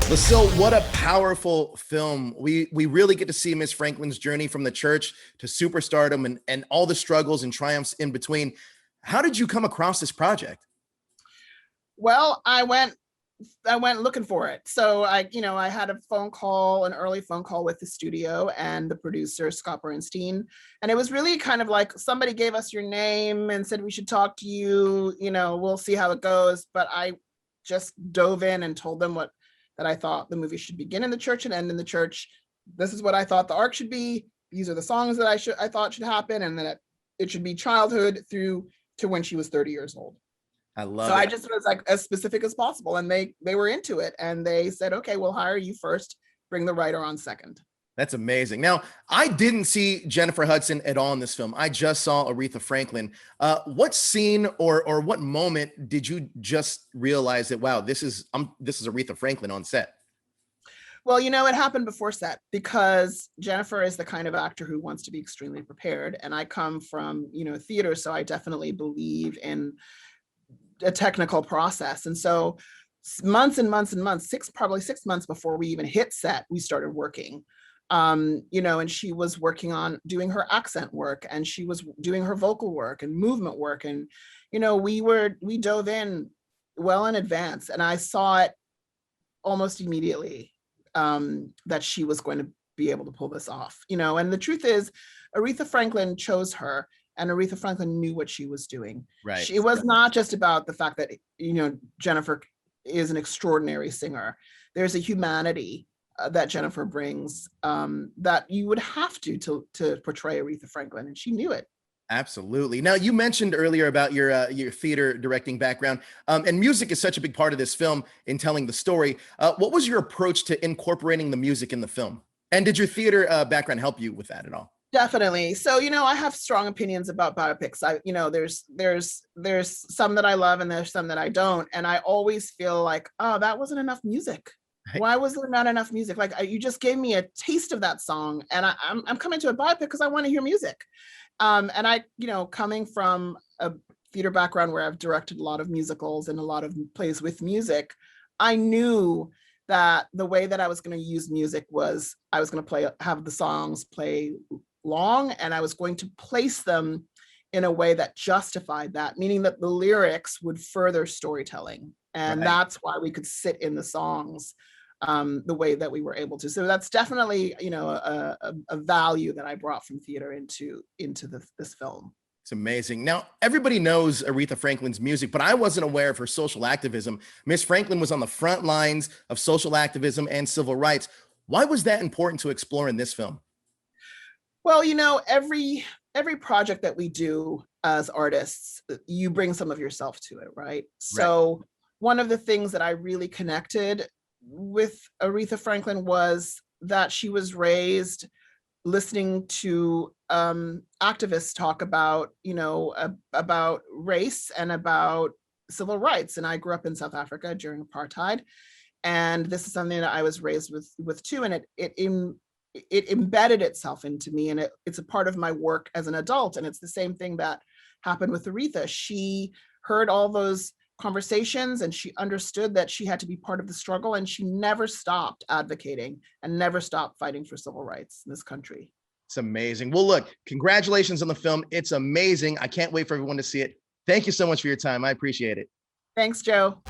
Liesl, what a powerful film. We really get to see Miss Franklin's journey from the church to superstardom and all the struggles and triumphs in between. How did you come across this project? Well, I went looking for it. So I had a phone call, an early phone call with the studio and the producer, Scott Bernstein. And it was really kind of like somebody gave us your name and said, we should talk to you, we'll see how it goes. But I just dove in and told them that I thought the movie should begin in the church and end in the church. This is what I thought the arc should be. These are the songs that I thought should happen. And that it should be childhood through to when she was 30 years old. I love it. So I just was like as specific as possible. And they were into it. And they said, okay, we'll hire you first, bring the writer on second. That's amazing. Now, I didn't see Jennifer Hudson at all in this film. I just saw Aretha Franklin. What scene or what moment did you just realize that, wow, this is Aretha Franklin on set? Well, it happened before set because Jennifer is the kind of actor who wants to be extremely prepared. And I come from, theater, so I definitely believe in a technical process. And so months and months and months, probably 6 months before we even hit set, we started working. And she was working on doing her accent work, and she was doing her vocal work and movement work. And, we dove in well in advance, and I saw it almost immediately that she was going to be able to pull this off, and the truth is Aretha Franklin chose her, and Aretha Franklin knew what she was doing. Right. It was not just about the fact that, Jennifer is an extraordinary singer. There's a humanity that Jennifer brings that you would have to portray Aretha Franklin, and she knew it. Absolutely. Now, you mentioned earlier about your theater directing background, and music is such a big part of this film in telling the story. What was your approach to incorporating the music in the film? And did your theater background help you with that at all? Definitely. So, I have strong opinions about biopics. There's some that I love and there's some that I don't. And I always feel like, oh, that wasn't enough music. Right. Why was there not enough music? Like you just gave me a taste of that song, and I'm coming to a biopic because I want to hear music. And I, coming from a theater background where I've directed a lot of musicals and a lot of plays with music, I knew that the way that I was going to use music was I was going to have the songs play long, and I was going to place them in a way that justified that, meaning that the lyrics would further storytelling. And right. That's why we could sit in the songs the way that we were able to. So that's definitely, a value that I brought from theater into this film. It's amazing. Now, everybody knows Aretha Franklin's music, but I wasn't aware of her social activism. Miss Franklin was on the front lines of social activism and civil rights. Why was that important to explore in this film? Well, every project that we do as artists, you bring some of yourself to it, right? So one of the things that I really connected with Aretha Franklin was that she was raised listening to activists talk about, about race and about civil rights. And I grew up in South Africa during apartheid. And this is something that I was raised with too. And it embedded itself into me, and it's a part of my work as an adult. And it's the same thing that happened with Aretha. She heard all those conversations and she understood that she had to be part of the struggle, and she never stopped advocating and never stopped fighting for civil rights in this country. It's amazing. Well, look, congratulations on the film. It's amazing. I can't wait for everyone to see it. Thank you so much for your time. I appreciate it. Thanks, Joe.